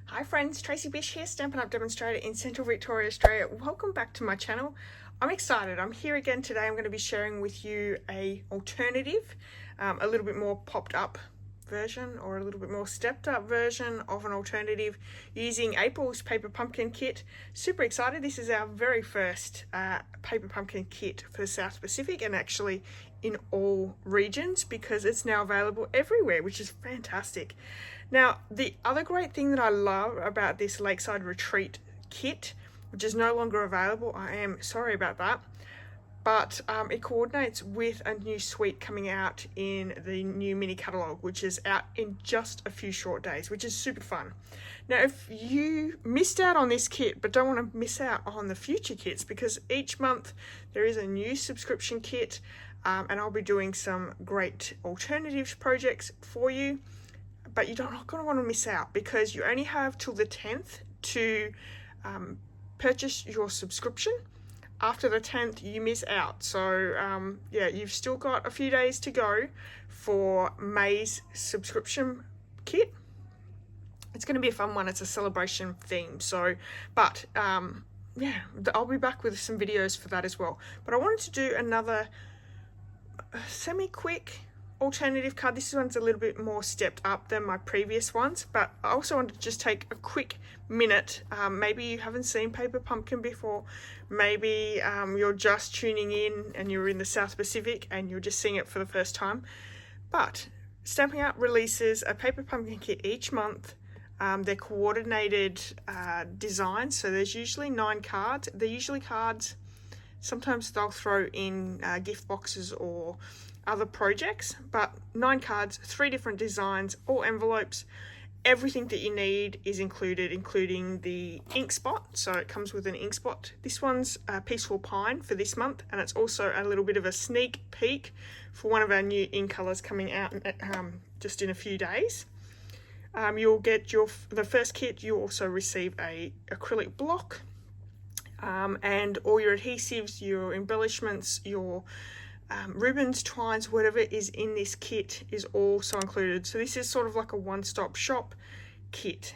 Hi friends, Tracy Bish here, Stampin' Up! Demonstrator in Central Victoria, Australia. Welcome back to my channel. I'm excited. I'm here again today. I'm going to be sharing with you a alternative, a little bit more popped up version or a little bit more stepped up version of an alternative using April's Paper Pumpkin Kit. Super excited. This is our very first Paper Pumpkin Kit for the South Pacific and actually in all regions because it's now available everywhere, which is fantastic. Now, the other great thing that I love about this Lakeside Retreat Kit, which is no longer available, I am sorry about that, but it coordinates with a new suite coming out in the new mini catalogue, which is out in just a few short days, which is super fun. Now, if you missed out on this kit but don't want to miss out on the future kits, because each month there is a new subscription kit, and I'll be doing some great alternatives projects for you. But you're not going to want to miss out because you only have till the 10th to purchase your subscription. After the 10th, you miss out. So yeah, you've still got a few days to go for May's subscription kit. It's going to be a fun one. It's a celebration theme. So, but yeah, I'll be back with some videos for that as well. But I wanted to do another semi-quick alternative card. This one's a little bit more stepped up than my previous ones, but I also wanted to just take a quick minute. Maybe you haven't seen Paper Pumpkin before, maybe you're just tuning in and you're in the South Pacific and you're just seeing it for the first time, but Stampin' Up! Releases a Paper Pumpkin Kit each month. They're coordinated designs, so there's usually 9 cards. They're usually cards, sometimes they'll throw in gift boxes or other projects, but 9 cards, 3 different designs, all envelopes. Everything that you need is included, including the ink spot. So it comes with an ink spot. This one's Peaceful Pine for this month, and it's also a little bit of a sneak peek for one of our new ink colors coming out just in a few days. You'll get the first kit. You also receive a acrylic block, and all your adhesives, your embellishments, your ribbons, twines, whatever is in this kit is also included. So this is sort of like a one-stop shop kit.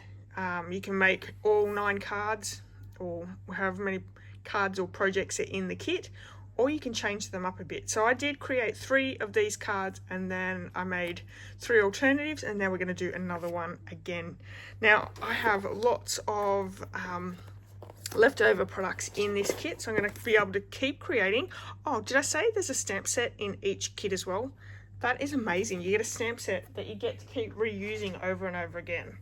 You can make all 9 cards or however many cards or projects are in the kit, or you can change them up a bit. So I did create 3 of these cards and then I made 3 alternatives, and now we're going to do another one again. Now I have lots of leftover products in this kit, so I'm going to be able to keep creating. Oh, did I say there's a stamp set in each kit as well? That is amazing. You get a stamp set that you get to keep reusing over and over again.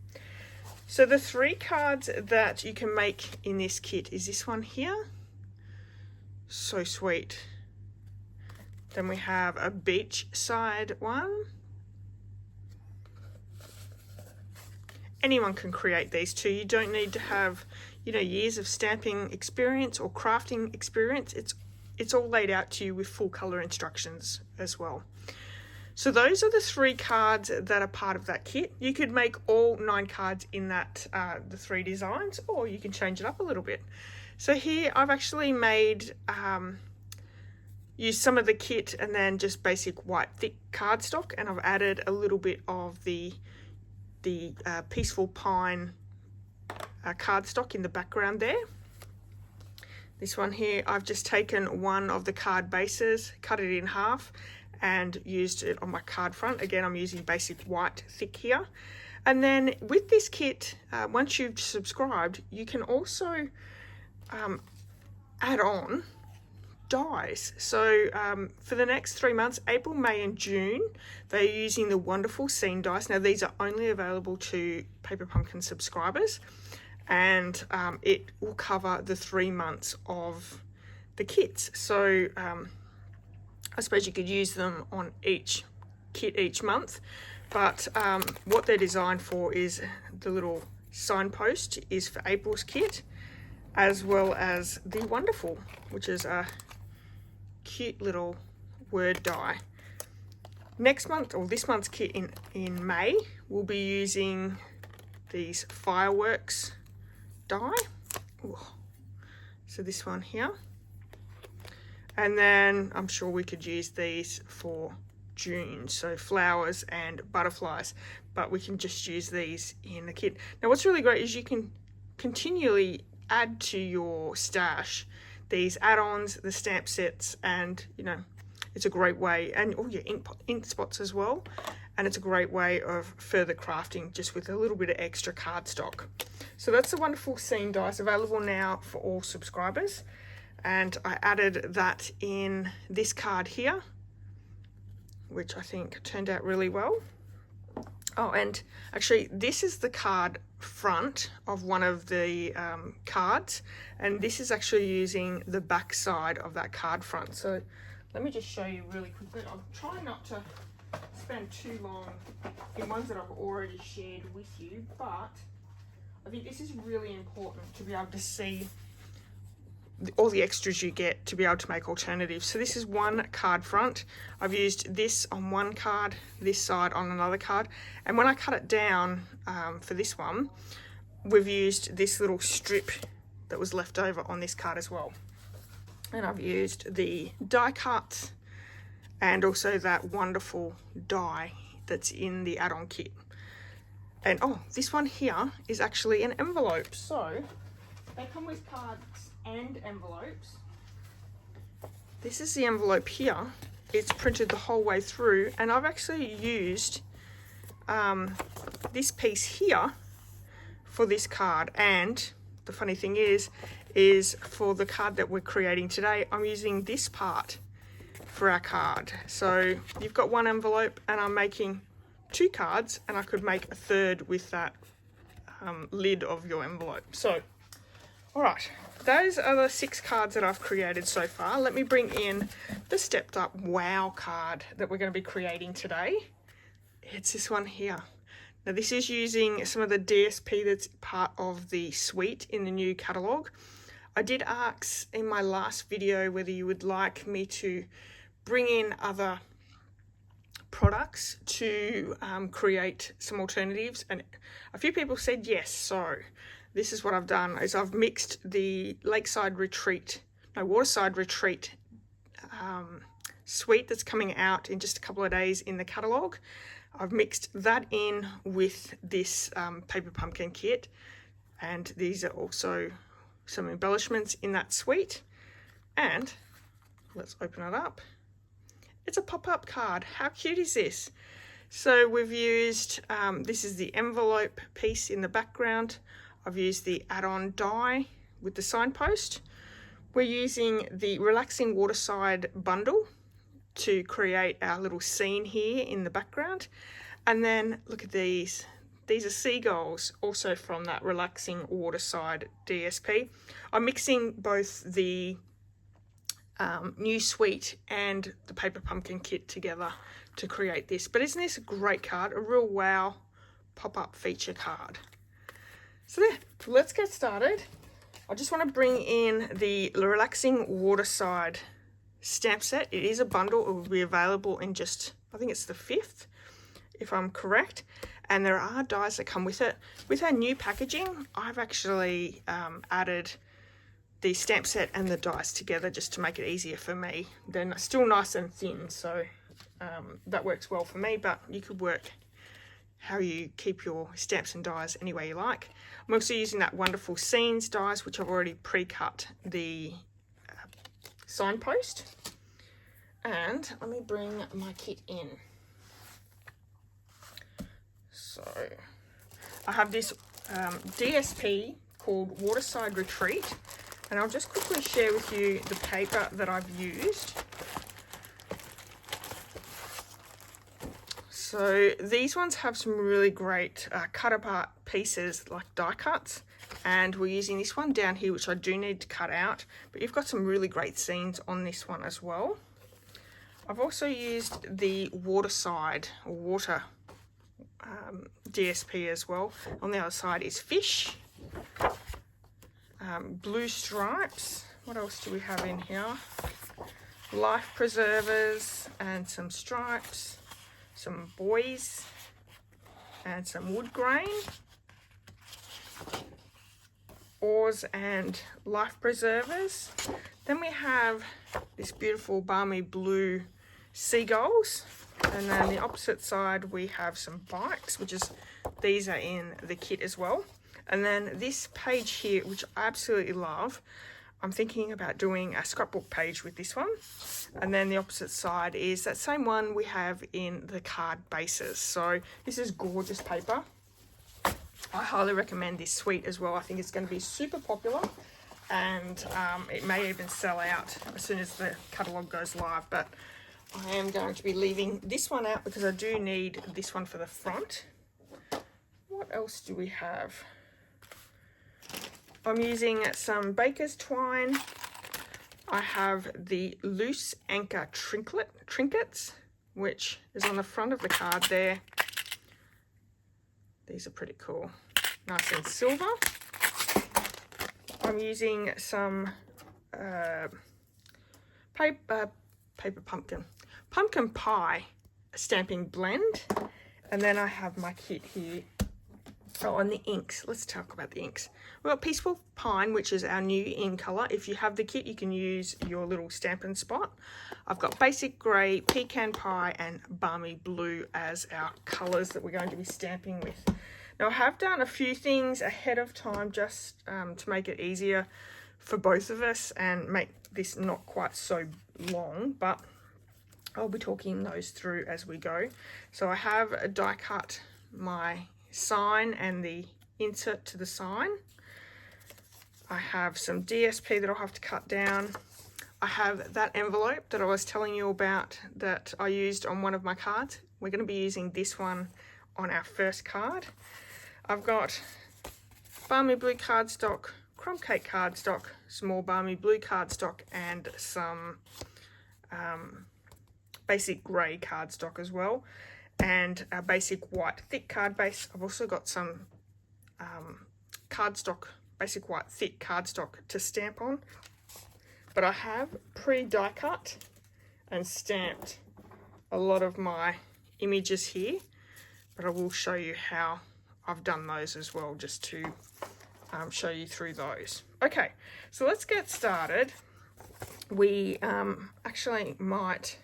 So the 3 cards that you can make in this kit is this one here. So sweet. Then we have a beach side one. Anyone can create these too. You don't need to have, you know, years of stamping experience or crafting experience. It's all laid out to you with full color instructions as well. So those are the 3 cards that are part of that kit. You could make all 9 cards in that the 3 designs, or you can change it up a little bit. So here I've actually made used some of the kit and then just basic white thick cardstock, and I've added a little bit of the Peaceful Pine cardstock in the background there. This one here, I've just taken one of the card bases, cut it in half and used it on my card front. Again, I'm using basic white thick here. And then with this kit, once you've subscribed, you can also add on dies. So for the next 3 months, April, May and June, they're using the wonderful scene dies. Now these are only available to Paper Pumpkin subscribers, and it will cover the 3 months of the kits. So I suppose you could use them on each kit each month, but what they're designed for is the little signpost is for April's kit, as well as the wonderful, which is a cute little word die. Next month, or this month's kit in May, we'll be using these fireworks die. Ooh. So this one here, and then I'm sure we could use these for June, so flowers and butterflies, but we can just use these in the kit. Now what's really great is you can continually add to your stash these add-ons, the stamp sets, and you know, it's a great way, and all your ink spots as well, and it's a great way of further crafting just with a little bit of extra cardstock. So that's the wonderful scene dies available now for all subscribers, and I added that in this card here, which I think turned out really well. Oh, and actually this is the card front of one of the cards, and this is actually using the back side of that card front. So let me just show you really quickly. I'll try not to spend too long in ones that I've already shared with you, but I think this is really important to be able to see all the extras you get to be able to make alternatives. So this is one card front. I've used this on one card, this side on another card, and when I cut it down for this one, we've used this little strip that was left over on this card as well. And I've used the die cut and also that wonderful die that's in the add-on kit. And oh, this one here is actually an envelope. So they come with cards and envelopes. This is the envelope here. It's printed the whole way through, and I've actually used this piece here for this card. And the funny thing is for the card that we're creating today, I'm using this part for our card. So you've got one envelope and I'm making two cards, and I could make a third with that lid of your envelope. So all right, those are the 6 cards that I've created so far. Let me bring in the stepped up wow card that we're going to be creating today. It's this one here. Now this is using some of the DSP that's part of the suite in the new catalogue. I did ask in my last video whether you would like me to bring in other products to create some alternatives, and a few people said yes. So this is what I've done, is I've mixed the Waterside Retreat Suite that's coming out in just a couple of days in the catalogue. I've mixed that in with this paper pumpkin kit, and these are also some embellishments in that suite. And let's open it up. It's a pop-up card. How cute is this? So we've used, this is the envelope piece in the background. I've used the add-on die with the signpost. We're using the Relaxing Waterside bundle to create our little scene here in the background. And then look at these. These are seagulls, also from that Relaxing Waterside DSP. I'm mixing both the new suite and the paper pumpkin kit together to create this. But isn't this a great card? A real wow pop-up feature card. So there, let's get started. I just want to bring in the Relaxing Waterside stamp set. It is a bundle. It will be available in just, I think it's the 5th, if I'm correct. And there are dies that come with it. With our new packaging, I've actually added the stamp set and the dies together just to make it easier for me. They're still nice and thin, so that works well for me, but you could work how you keep your stamps and dies any way you like. I'm also using that wonderful scenes dies, which I've already pre-cut the signpost. And let me bring my kit in. So I have this DSP called Waterside Retreat, and I'll just quickly share with you the paper that I've used. So these ones have some really great cut apart pieces like die cuts, and we're using this one down here, which I do need to cut out, but you've got some really great scenes on this one as well. I've also used the Waterside or water DSP as well. On the other side is fish, blue stripes. What else do we have in here? Life preservers and some stripes, some buoys and some wood grain, oars and life preservers. Then we have this beautiful balmy blue seagulls, And then the opposite side, we have some bikes, which is, these are in the kit as well. And then this page here, which I absolutely love, I'm thinking about doing a scrapbook page with this one. And then the opposite side is that same one we have in the card bases. So this is gorgeous paper. I highly recommend this suite as well. I think it's going to be super popular, and it may even sell out as soon as the catalogue goes live. But I am going to be leaving this one out because I do need this one for the front. What else do we have? I'm using some baker's twine. I have the loose anchor trinkets, which is on the front of the card there. These are pretty cool, nice and silver. I'm using some pumpkin pie stamping blend, and then I have my kit here. Oh, and the inks. Let's talk about the inks. We've got Peaceful Pine, which is our new in colour. If you have the kit, you can use your little Stampin' Spot. I've got Basic Grey, Pecan Pie, and Balmy Blue as our colours that we're going to be stamping with. Now, I have done a few things ahead of time just to make it easier for both of us and make this not quite so long, but I'll be talking those through as we go. So I have die cut my sign and the insert to the sign. I have some DSP that I'll have to cut down. I have that envelope that I was telling you about that I used on one of my cards. We're going to be using this one on our first card. I've got Balmy Blue cardstock, Crumb Cake cardstock, small Balmy Blue cardstock, and some Basic Grey cardstock as well, and a Basic White thick card base. I've also got some cardstock, Basic White thick cardstock to stamp on. But I have pre-die cut and stamped a lot of my images here, but I will show you how I've done those as well, just to show you through those. Okay, so let's get started. We actually might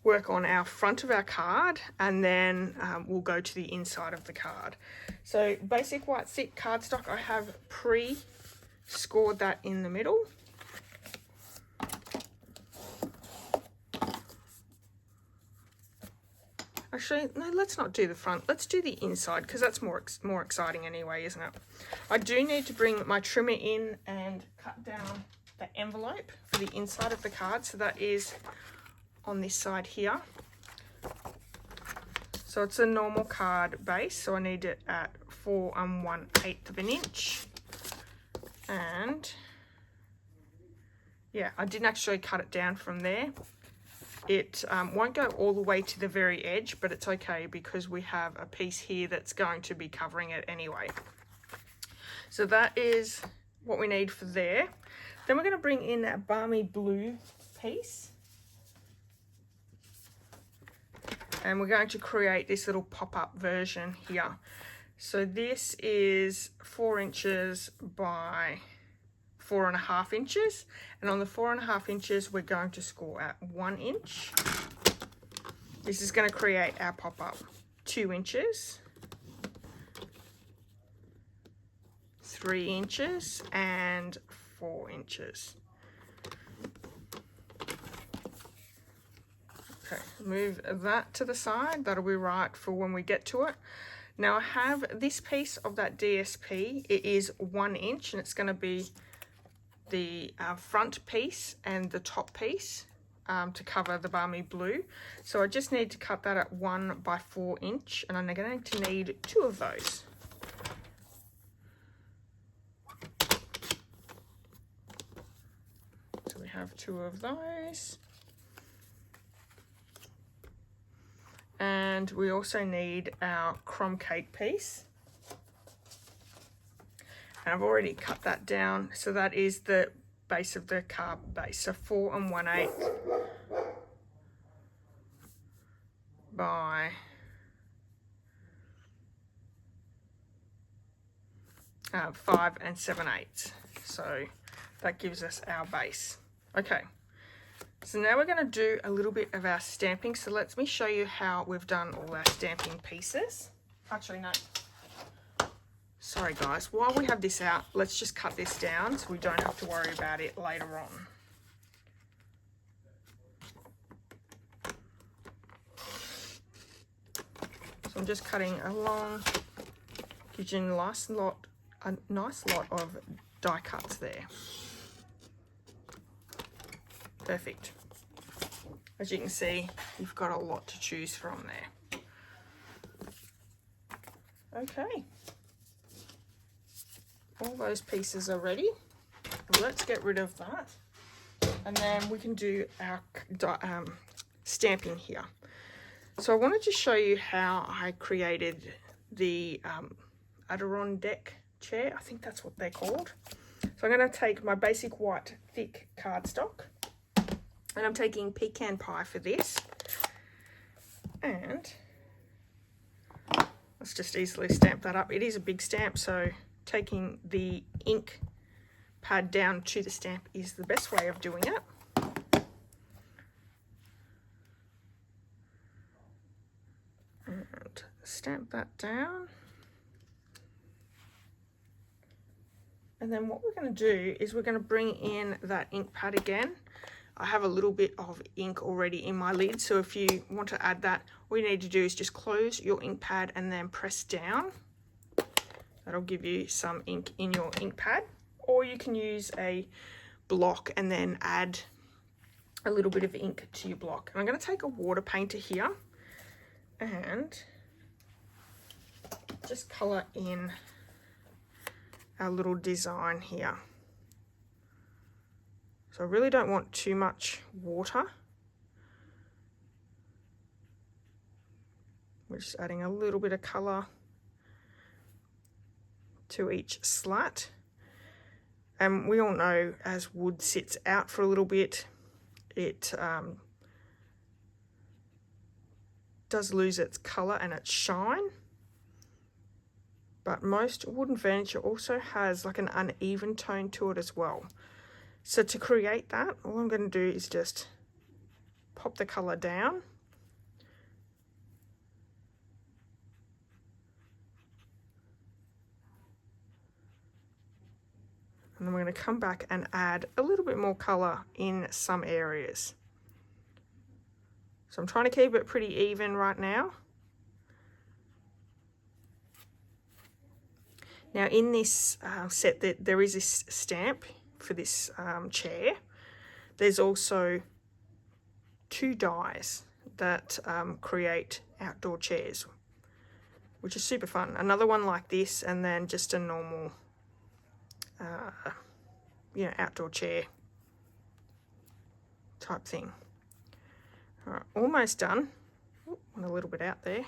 work on our front of our card, and then we'll go to the inside of the card. So Basic White thick cardstock, I have pre-scored that in the middle. Actually, no, let's not do the front. Let's do the inside, because that's more exciting anyway, isn't it? I do need to bring my trimmer in and cut down the envelope for the inside of the card. So that is on this side here. So it's a normal card base, so I need it at 4 1/8 of an inch. And yeah, I didn't actually cut it down from there. It won't go all the way to the very edge, but it's okay because we have a piece here that's going to be covering it anyway. So that is what we need for there. Then we're going to bring in that Balmy Blue piece. And we're going to create this little pop-up version here. So this is 4 inches by 4.5 inches, and on the 4.5 inches we're going to score at 1 inch. This is going to create our pop-up 2 inches, 3 inches, and 4 inches. Okay, move that to the side. That'll be right for when we get to it. Now I have this piece of that DSP. It is 1 inch, and it's going to be the front piece and the top piece to cover the Balmy Blue. So I just need to cut that at 1 by 4 inch, and I'm going to need 2 of those. So we have 2 of those. And we also need our crumb cake piece. And I've already cut that down, so that is the base of the card base. So 4 1/8 by 5 7/8. So that gives us our base. Okay, So now we're going to do a little bit of our stamping. So let me show you how we've done all our stamping pieces. Actually, no. Sorry guys, while we have this out, let's just cut this down so we don't have to worry about it later on. So I'm just cutting along, gives you a nice lot of die cuts there. Perfect. As you can see, you've got a lot to choose from there. Okay. All those pieces are ready. Let's get rid of that. And then we can do our stamping here. So I wanted to show you how I created the Adirondack chair. I think that's what they're called. So I'm going to take my basic white thick cardstock. And I'm taking pecan pie for this. And let's just easily stamp that up. It is a big stamp, so taking the ink pad down to the stamp is the best way of doing it. And stamp that down. And then what we're going to do is we're going to bring in that ink pad again. I have a little bit of ink already in my lid, so if you want to add that, all you need to do is just close your ink pad and then press down. That'll give you some ink in your ink pad, or you can use a block and then add a little bit of ink to your block. And I'm going to take a water painter here and just colour in our little design here. So I really don't want too much water. We're just adding a little bit of colour to each slat. And we all know as wood sits out for a little bit, it does lose its colour and its shine. But most wooden furniture also has like an uneven tone to it as well. So to create that, all I'm going to do is just pop the colour down. And then we're going to come back and add a little bit more colour in some areas. So I'm trying to keep it pretty even right now. Now in this set, there is this stamp for this chair. There's also 2 dies that create outdoor chairs, which is super fun. Another one like this, and then just a normal outdoor chair type thing. All right, almost done. Ooh, went a little bit out there.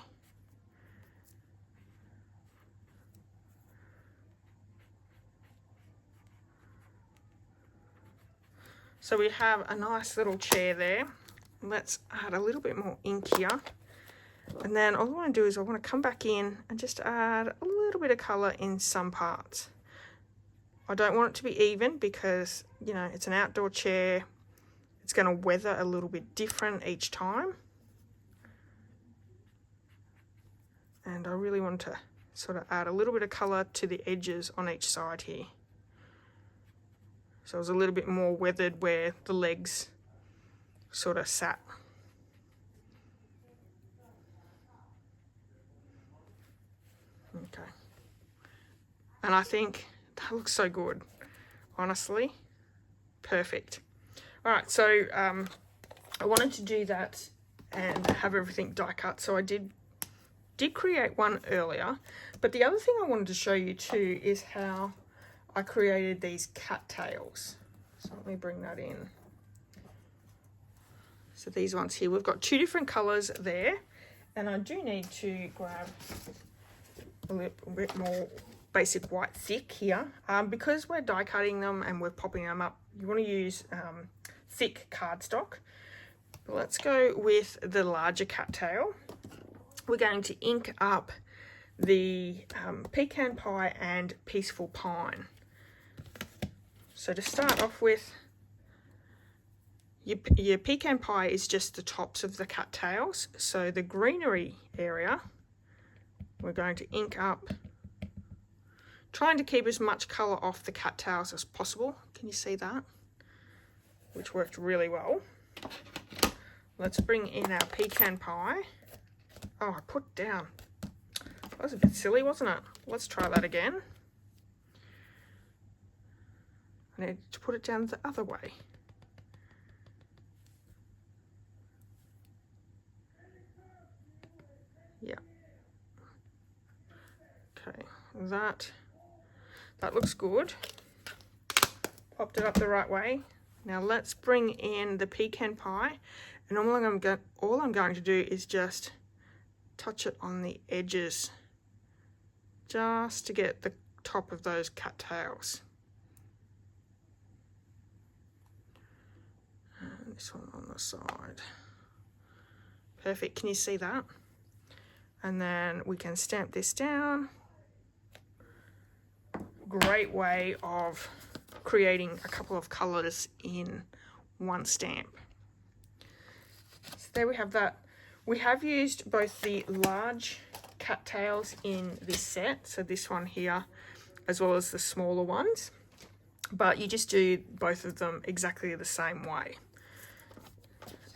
So we have a nice little chair there. Let's add a little bit more ink here. And then all I want to do is I want to come back in and just add a little bit of colour in some parts. I don't want it to be even because, you know, it's an outdoor chair. It's going to weather a little bit different each time. And I really want to sort of add a little bit of colour to the edges on each side here. So it was a little bit more weathered where the legs sort of sat. Okay. And I think that looks so good, honestly. Perfect. All right, so I wanted to do that and have everything die cut. So I did create one earlier, but the other thing I wanted to show you too is how I created these cattails. So let me bring that in. So these ones here, we've got 2 different colours there, and I do need to grab a little bit more basic white thick here. Because we're die cutting them and we're popping them up, you want to use thick cardstock. But let's go with the larger cattail. We're going to ink up the pecan pie and peaceful pine. So to start off with, Your pecan pie is just the tops of the cattails, so the greenery area we're going to ink up, trying to keep as much colour off the cattails as possible. Can you see that? Which worked really well. Let's bring in our pecan pie. Oh, I put down. That was a bit silly, wasn't it? Let's try that again. I need to put it down the other way. Yeah. Okay, that looks good. Popped it up the right way. Now let's bring in the pecan pie, and all I'm going to do is just touch it on the edges, just to get the top of those cattails. And this one on the side. Perfect, can you see that? And then we can stamp this down. Great way of creating a couple of colours in one stamp. So there we have that. We have used both the large cattails in this set, so this one here, as well as the smaller ones, but you just do both of them exactly the same way.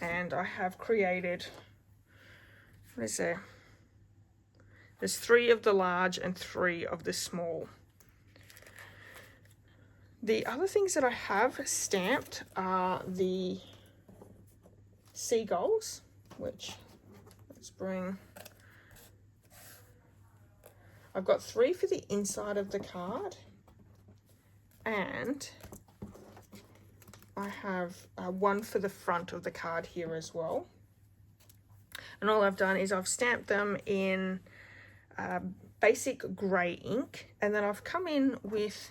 And I have created, what is there? There's 3 of the large and 3 of the small. The other things that I have stamped are the seagulls, which, let's bring, I've got 3 for the inside of the card, and I have 1 for the front of the card here as well. And all I've done is I've stamped them in basic grey ink, and then I've come in with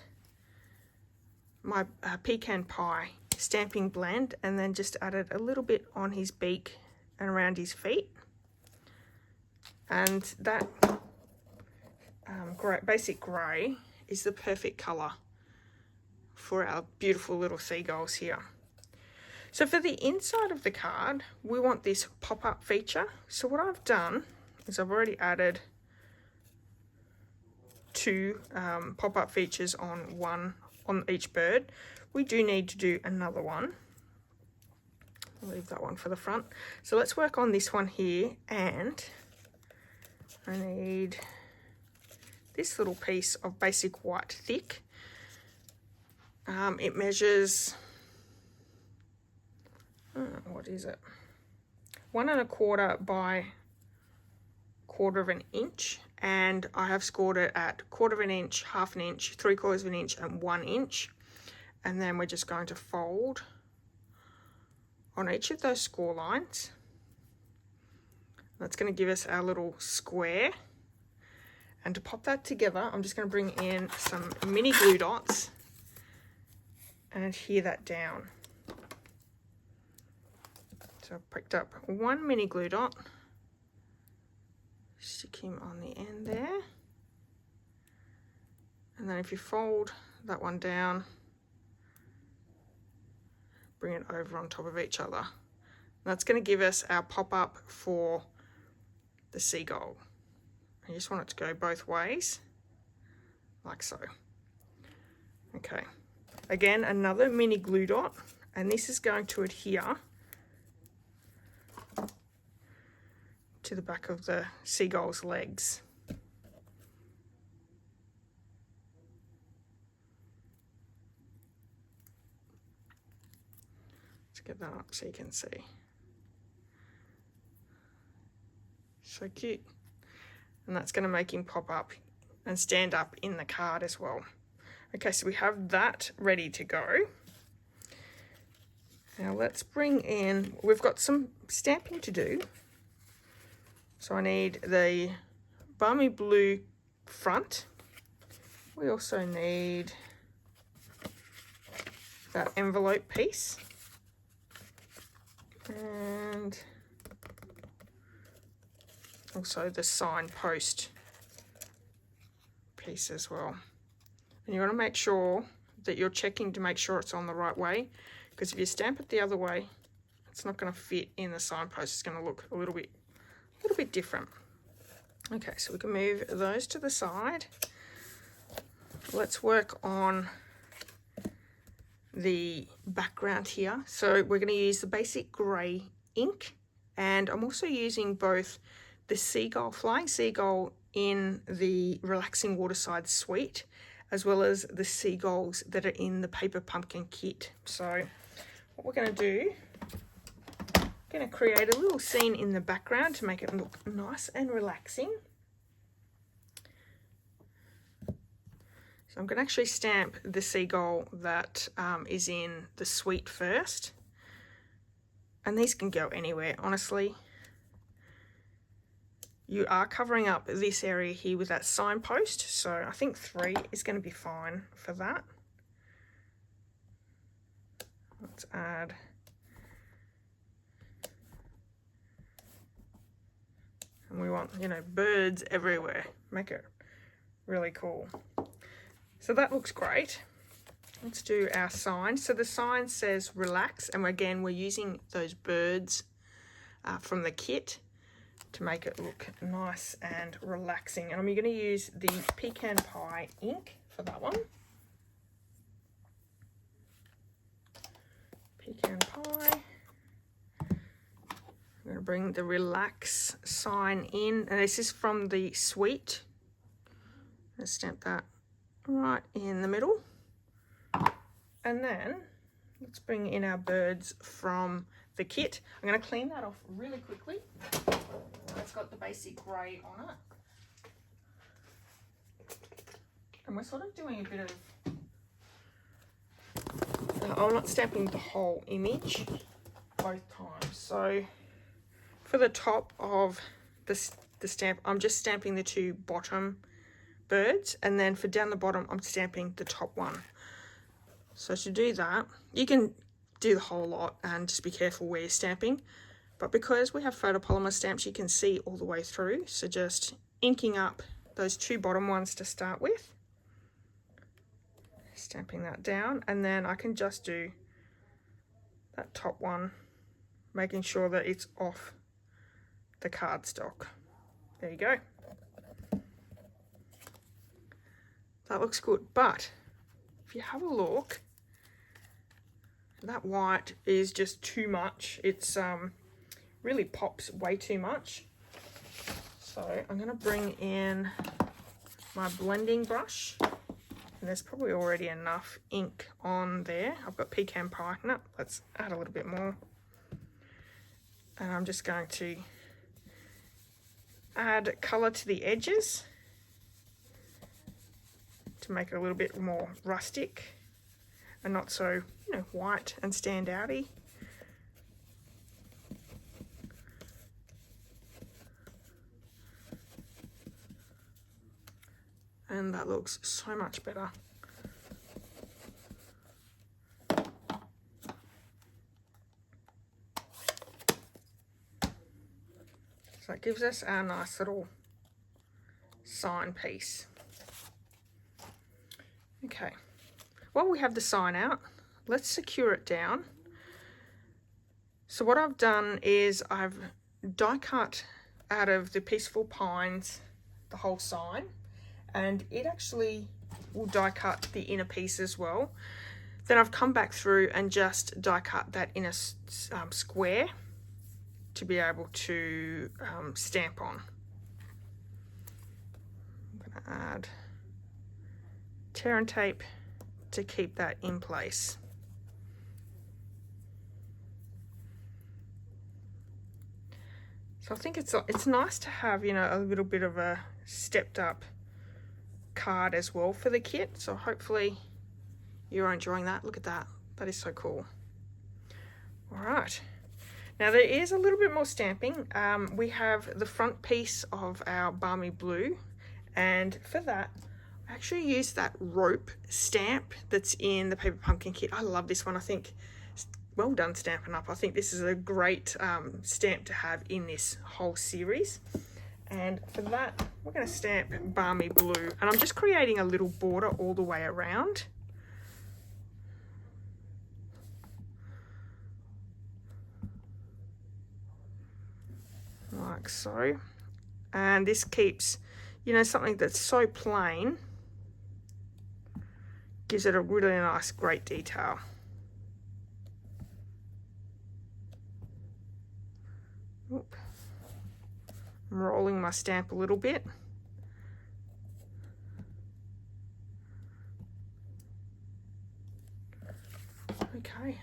my pecan pie stamping blend, and then just added a little bit on his beak and around his feet. And that basic grey is the perfect colour for our beautiful little seagulls here. So for the inside of the card, we want this pop-up feature. So what I've done is I've already added 2 pop-up features on each bird. We do need to do another one. I'll leave that one for the front. So let's work on this one here, and I need this little piece of basic white thick. It measures, what is it? 1 1/4 by 1/4 inch, and I have scored it at 1/4 inch, 1/2 inch, 3/4 inch, and 1 inch. And then we're just going to fold on each of those score lines. That's going to give us our little square. And to pop that together, I'm just going to bring in some mini glue dots and adhere that down. So I've picked up 1 mini glue dot, stick him on the end there, and then if you fold that one down, bring it over on top of each other. That's going to give us our pop-up for the seagull. I just want it to go both ways, like so. Okay, again, another mini glue dot, and this is going to adhere to the back of the seagull's legs. Let's get that up so you can see. So cute. And that's going to make him pop up and stand up in the card as well. Okay, so we have that ready to go. Now let's bring in, we've got some stamping to do. So I need the balmy blue front. We also need that envelope piece. And also the signpost piece as well. And you want to make sure that you're checking to make sure it's on the right way, because if you stamp it the other way, It's not going to fit in the signpost. It's going to look a little bit different. Okay, so we can move those to the side. Let's work on the background here. So we're going to use the basic grey ink, and I'm also using both the seagull, flying seagull in the Relaxing Waterside Suite, as well as the seagulls that are in the Paper Pumpkin kit. So what we're going to do, I'm going to create a little scene in the background to make it look nice and relaxing. So I'm going to actually stamp the seagull that is in the suite first. And these can go anywhere, honestly. You are covering up this area here with that signpost, so I think 3 is going to be fine for that. Let's add and we want, you know, birds everywhere. Make it really cool. So that looks great. Let's do our sign. So the sign says relax, and again we're using those birds from the kit to make it look nice and relaxing. And I'm going to use the pecan pie ink for that one. Pecan pie. I'm going to bring the relax sign in, and this is from the suite. Let's stamp that right in the middle. And then let's bring in our birds from the kit. I'm going to clean that off really quickly. It's got the basic grey on it. And we're sort of doing a bit of... I'm not stamping the whole image both times. So for the top of the stamp, I'm just stamping the 2 bottom birds, and then for down the bottom I'm stamping the top one. So to do that, you can do the whole lot and just be careful where you're stamping, but because we have photopolymer stamps you can see all the way through, so just inking up those 2 bottom ones to start with, stamping that down, and then I can just do that top one, making sure that it's off the cardstock. There you go. That looks good, but if you have a look, that white is just too much. It's really pops way too much. So I'm going to bring in my blending brush, and there's probably already enough ink on there. I've got pecan pie. No, let's add a little bit more. And I'm just going to add colour to the edges to make it a little bit more rustic and not so, you know, white and stand outy. And that looks so much better. So it gives us our nice little sign piece. Okay, while we have the sign out, let's secure it down. So what I've done is I've die cut out of the Peaceful Pines the whole sign, and it actually will die cut the inner piece as well. Then I've come back through and just die cut that inner square to be able to stamp on. I'm going to add tear and tape to keep that in place. So I think it's nice to have, you know, a little bit of a stepped up card as well for the kit. So hopefully you're enjoying that. Look at that. That is so cool. All right. Now there is a little bit more stamping. We have the front piece of our Balmy Blue, and for that I actually used that rope stamp that's in the Paper Pumpkin kit. I love this one. I think, well done Stampin' Up. I think this is a great stamp to have in this whole series. And for that, we're going to stamp Balmy Blue. And I'm just creating a little border all the way around. like so. And this keeps, you know, something that's so plain, gives it a really nice, great detail. Oop. I'm rolling my stamp a little bit. Okay,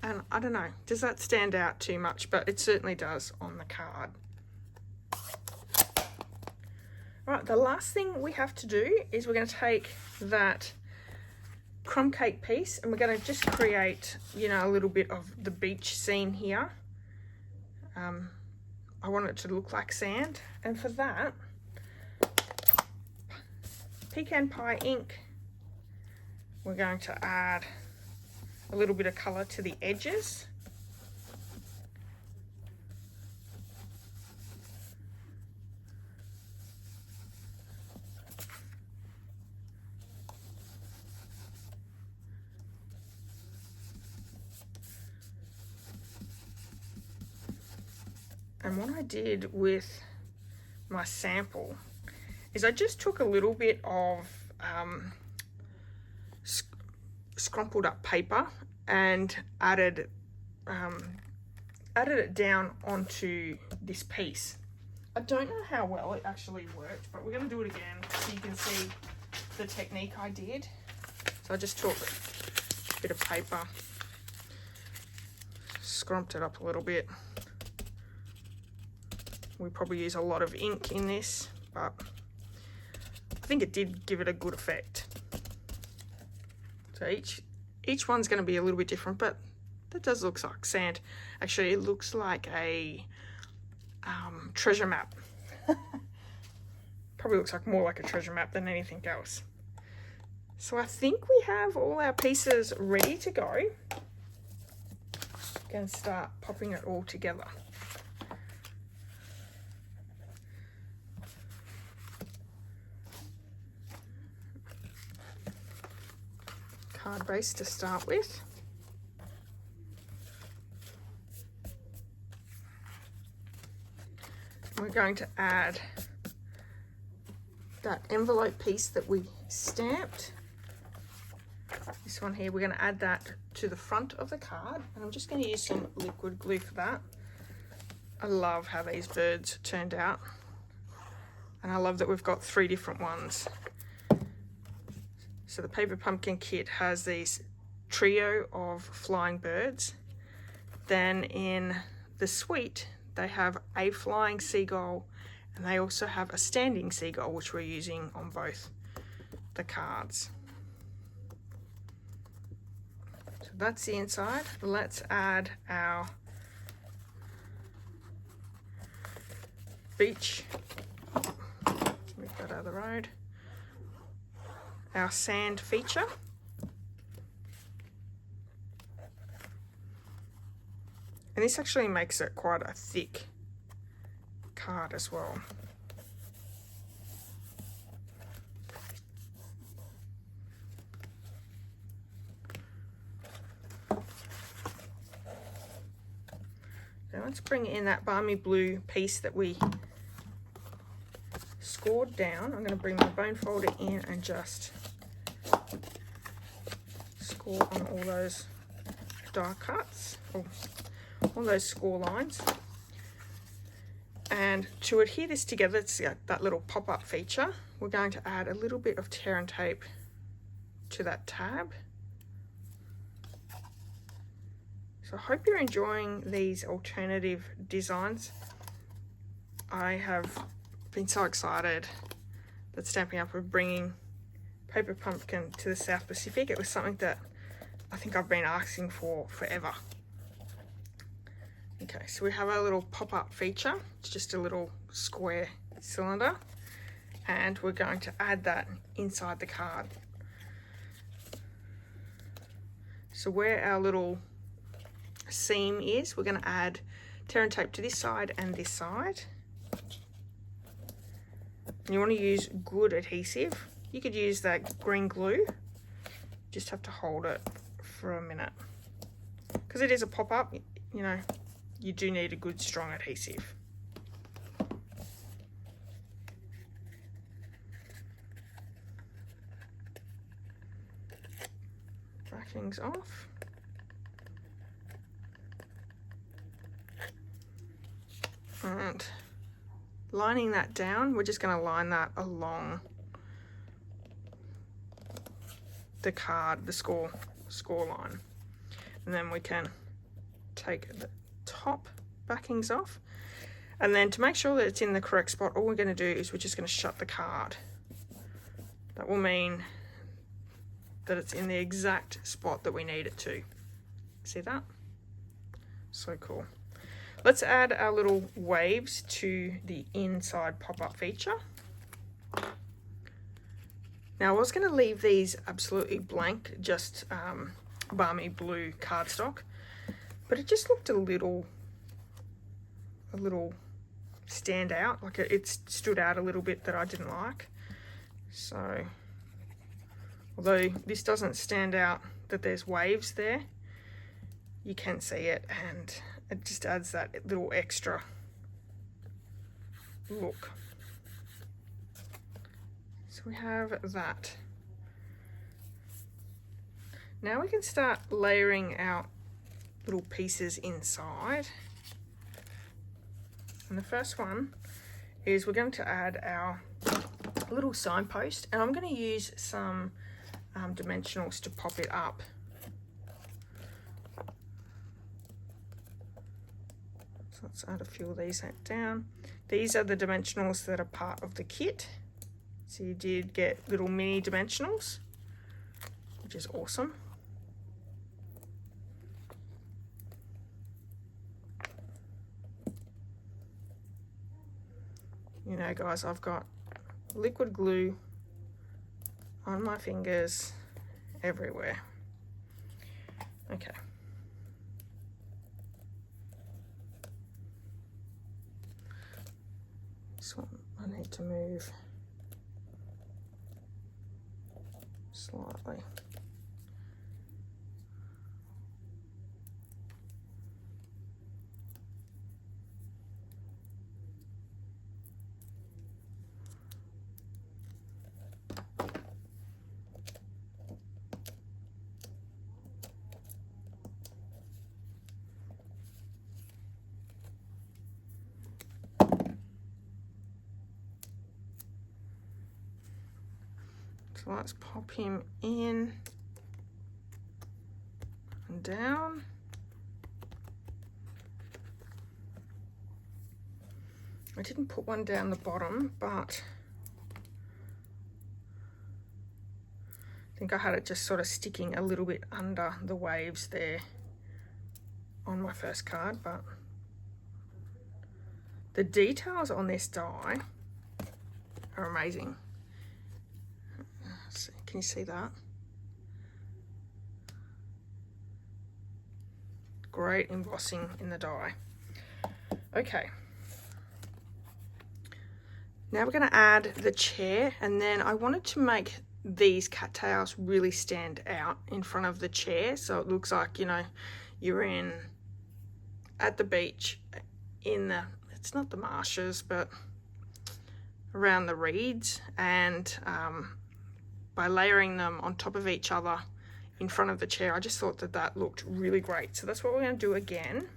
and I don't know, does that stand out too much? But it certainly does on the card. All right, the last thing we have to do is we're going to take that crumb cake piece and we're going to just create, you know, a little bit of the beach scene here. I want it to look like sand, and for that, pecan pie ink, we're going to add a little bit of colour to the edges. And what I did with my sample is I just took a little bit of scrumpled up paper and added it down onto this piece. I don't know how well it actually worked, but we're going to do it again so you can see the technique I did. So I just took a bit of paper, scrumped it up a little bit. We probably use a lot of ink in this, but I think it did give it a good effect. So each one's going to be a little bit different, but that does look like sand. Actually, it looks like a treasure map. Probably looks like more like a treasure map than anything else. So I think we have all our pieces ready to go. Going to start popping it all together. Card base to start with. We're going to add that envelope piece that we stamped. This one here, we're going to add that to the front of the card, and I'm just going to use some liquid glue for that. I love how these birds turned out, and I love that we've got 3 different ones. So the Paper Pumpkin kit has these trio of flying birds. Then in the suite, they have a flying seagull, and they also have a standing seagull, which we're using on both the cards. So that's the inside. Let's add our beach. Move that out of the road. Our sand feature. And this actually makes it quite a thick card as well. Now let's bring in that balmy blue piece that we scored down. I'm going to bring my bone folder in and just score on all those die cuts, or all those score lines. And to adhere this together, it's that little pop-up feature, we're going to add a little bit of tear and tape to that tab. So I hope you're enjoying these alternative designs. I have been so excited that Stampin' Up! Are bringing Paper Pumpkin to the South Pacific. It was something that I think I've been asking for forever. Okay, so we have our little pop-up feature. It's just a little square cylinder, and we're going to add that inside the card. So where our little seam is, we're going to add tear and tape to this side and this side. And you want to use good adhesive. You could use that green glue. Just have to hold it for a minute. Because it is a pop-up, you know, you do need a good strong adhesive. backings off. And lining that down, we're just going to line that along the card, the score line. And then we can take the top backings off. And then to make sure that it's in the correct spot, all we're going to do is we're just going to shut the card. That will mean that it's in the exact spot that we need it to. See that? So cool. Let's add our little waves to the inside pop-up feature. Now I was going to leave these absolutely blank, just balmy blue cardstock, but it just looked a little stand out, like it stood out a little bit that I didn't like. So although this doesn't stand out that there's waves there, you can see it, and it just adds that little extra look. So we have that. Now we can start layering our little pieces inside. And the first one is we're going to add our little signpost, and I'm going to use some dimensionals to pop it up. So let's add a few of these down. These are the dimensionals that are part of the kit. So you did get little mini dimensionals, which is awesome. You know, guys, I've got liquid glue on my fingers everywhere. Okay. This one I need to move slightly. So let's pop him in and down. I didn't put one down the bottom, but I think I had it just sort of sticking a little bit under the waves there on my first card, but the details on this die are amazing. Can you see that? Great embossing in the die. Okay. Now we're going to add the chair, and then I wanted to make these cattails really stand out in front of the chair, so it looks like, you know, you're at the beach in the, it's not the marshes, but around the reeds, and by layering them on top of each other in front of the chair, I just thought that that looked really great. So that's what we're going to do again.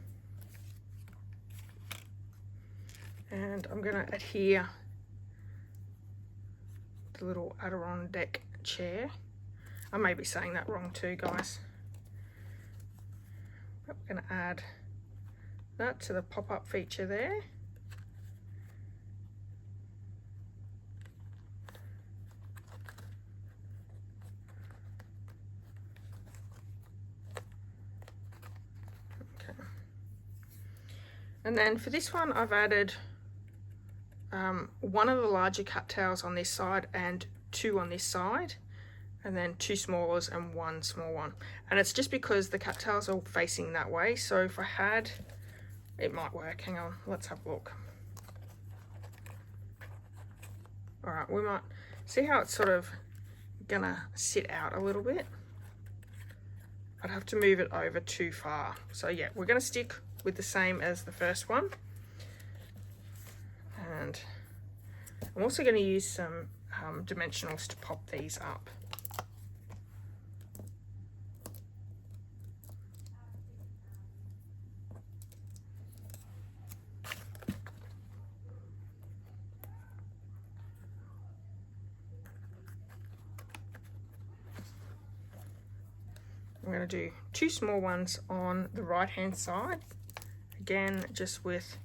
And I'm going to adhere the little Adirondack chair. I may be saying that wrong too, guys. But we're going to add that to the pop-up feature there. And then for this one, I've added one of the larger cattails on this side and two on this side, and then two smallers and one small one. And it's just because the cattails are facing that way. So if I had, it might work. Hang on, let's have a look. All right, we might see how it's sort of gonna sit out a little bit. I'd have to move it over too far. So yeah, we're gonna stick with the same as the first one. And I'm also going to use some dimensionals to pop these up. I'm going to do 2 small ones on the right hand side, again just with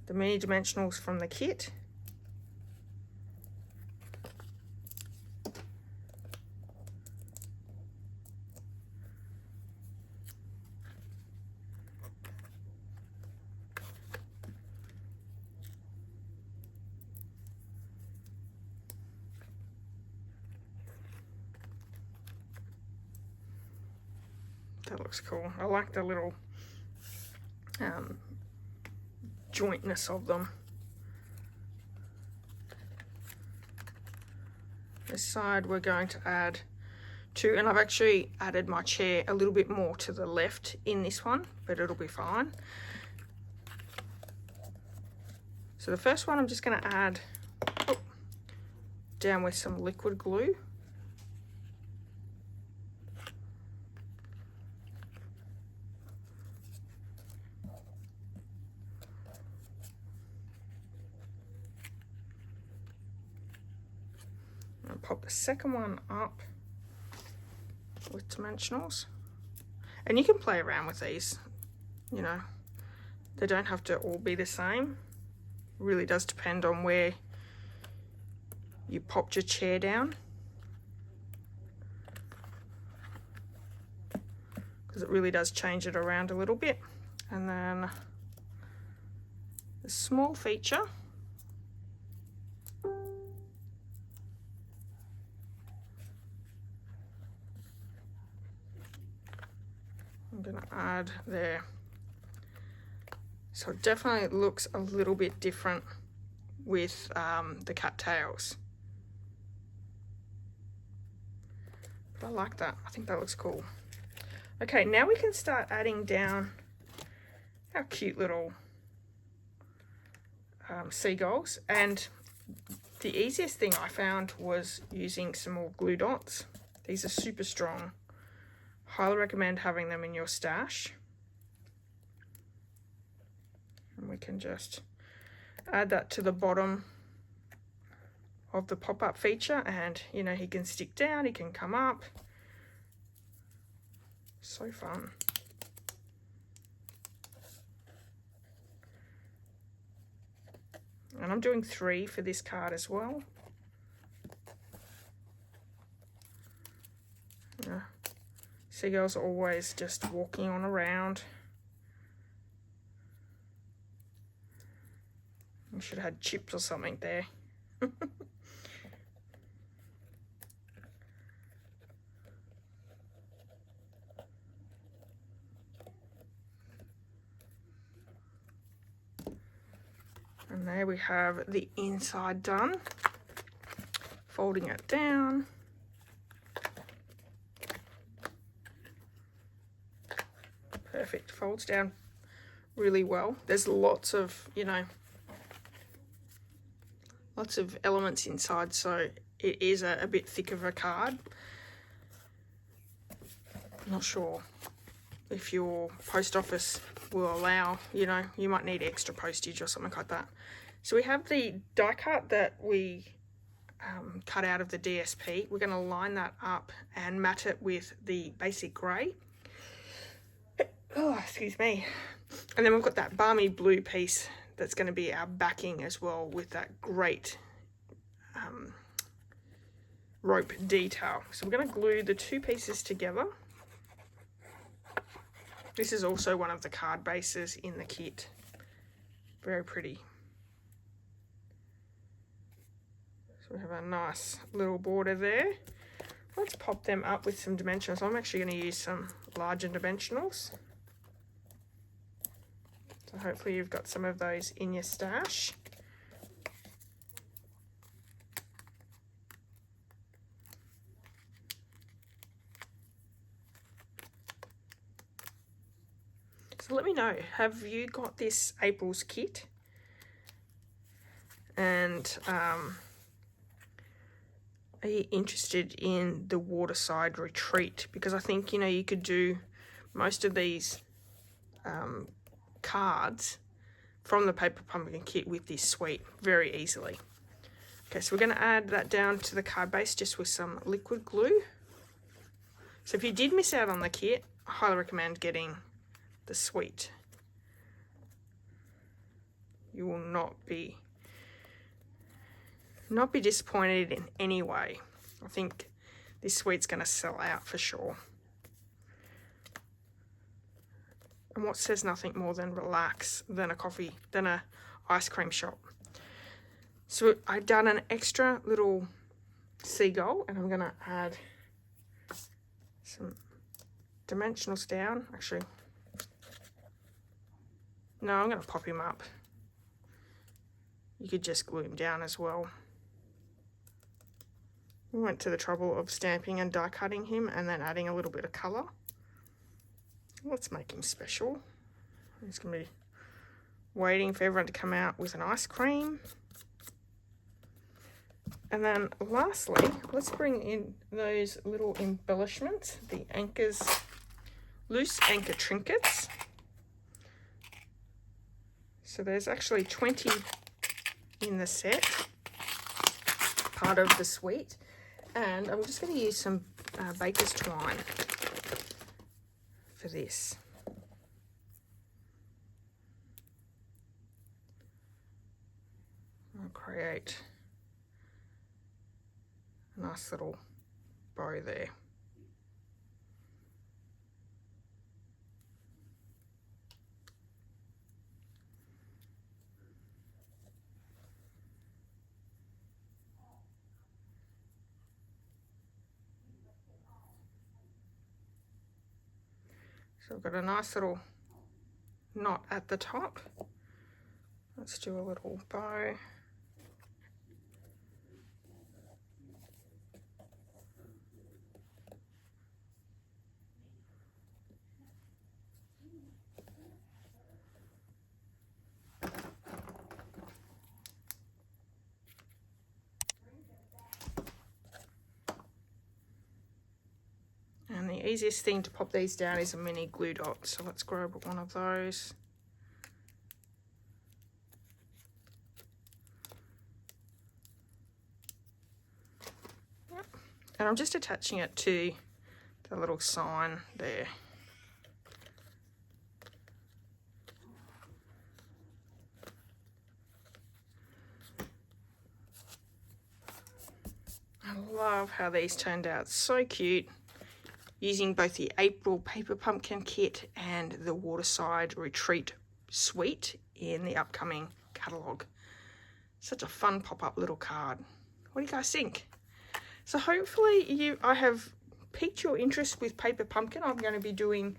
the mini dimensionals from the kit. That looks cool. I like the little jointness of them. This side we're going to add 2, and I've actually added my chair a little bit more to the left in this one, but it'll be fine. So the first one I'm just going to add down with some liquid glue. And pop the second one up with dimensionals. And you can play around with these, you know, they don't have to all be the same. It really does depend on where you popped your chair down, because it really does change it around a little bit. And then the small feature, I'm going to add there. So it definitely looks a little bit different with the cattails. But I like that. I think that looks cool. Okay, now we can start adding down our cute little seagulls. And the easiest thing I found was using some more glue dots. These are super strong. Highly recommend having them in your stash. And we can just add that to the bottom of the pop-up feature, and you know, he can stick down, he can come up. So fun. And I'm doing 3 for this card as well. Yeah. Seagulls are always just walking on around. We should have had chips or something there. And there we have the inside done. Folding it down. Perfect, folds down really well. There's lots of, you know, lots of elements inside, so it is a bit thick of a card. I'm not sure if your post office will allow, you know, you might need extra postage or something like that. So we have the die cut that we cut out of the DSP. We're going to line that up and mat it with the basic grey. Oh, excuse me. And then we've got that balmy blue piece that's going to be our backing as well, with that great rope detail. So we're going to glue the 2 pieces together. This is also one of the card bases in the kit. Very pretty. So we have a nice little border there. Let's pop them up with some dimensionals. I'm actually going to use some larger dimensionals. So hopefully you've got some of those in your stash. So let me know, have you got this April's kit? And are you interested in the Waterside Retreat? Because I think, you know, you could do most of these cards from the Paper Pumpkin kit with this suite very easily. Okay, so we're going to add that down to the card base just with some liquid glue. So if you did miss out on the kit, I highly recommend getting the suite. You will not be disappointed in any way. I think this suite's going to sell out for sure. And what says nothing more than relax than a ice cream shop. So I've done an extra little seagull, and I'm going to add some dimensionals down. Actually, no, I'm going to pop him up. You could just glue him down as well. We went to the trouble of stamping and die cutting him and then adding a little bit of colour. Let's make him special. He's going to be waiting for everyone to come out with an ice cream. And then lastly, let's bring in those little embellishments, the anchors, loose anchor trinkets. So there's actually 20 in the set, part of the suite. And I'm just going to use some baker's twine for this. I'll create a nice little bow there. So I've got a nice little knot at the top. Let's do a little bow. And the easiest thing to pop these down is a mini glue dot. So let's grab one of those. Yep. And I'm just attaching it to the little sign there. I love how these turned out, so cute. Using both the April Paper Pumpkin kit and the Waterside Retreat Suite in the upcoming catalogue. Such a fun pop-up little card. What do you guys think? So hopefully I have piqued your interest with Paper Pumpkin. I'm going to be doing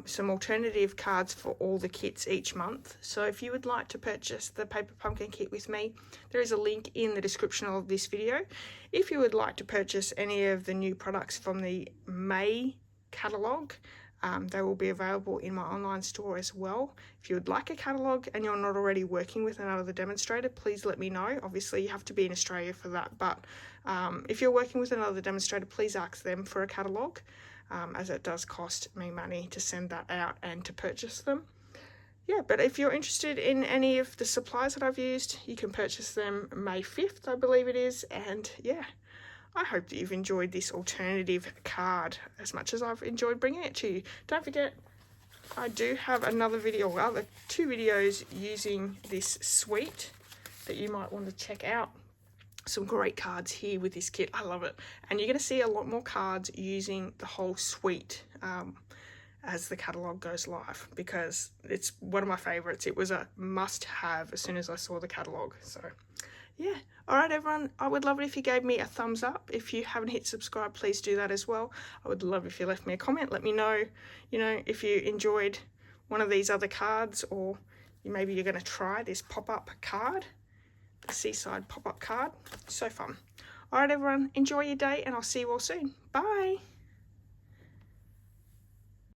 some alternative cards for all the kits each month. So if you would like to purchase the Paper Pumpkin kit with me, there is a link in the description of this video. If you would like to purchase any of the new products from the May catalogue, they will be available in my online store as well. If you would like a catalogue and you're not already working with another demonstrator, please let me know. Obviously you have to be in Australia for that, but if you're working with another demonstrator, please ask them for a catalogue. As it does cost me money to send that out and to purchase them. Yeah, but if you're interested in any of the supplies that I've used, you can purchase them May 5th, I believe it is. And yeah, I hope that you've enjoyed this alternative card as much as I've enjoyed bringing it to you. Don't forget, I do have another video, well, 2 videos using this suite that you might want to check out. Some great cards here with this kit. I love it. And you're going to see a lot more cards using the whole suite as the catalogue goes live, because it's one of my favourites. It was a must-have as soon as I saw the catalogue. So, yeah. All right, everyone. I would love it if you gave me a thumbs up. If you haven't hit subscribe, please do that as well. I would love if you left me a comment. Let me know, if you enjoyed one of these other cards, or maybe you're going to try this pop-up card. The Seaside pop-up card. So fun. All right, everyone, enjoy your day, and I'll see you all soon. Bye.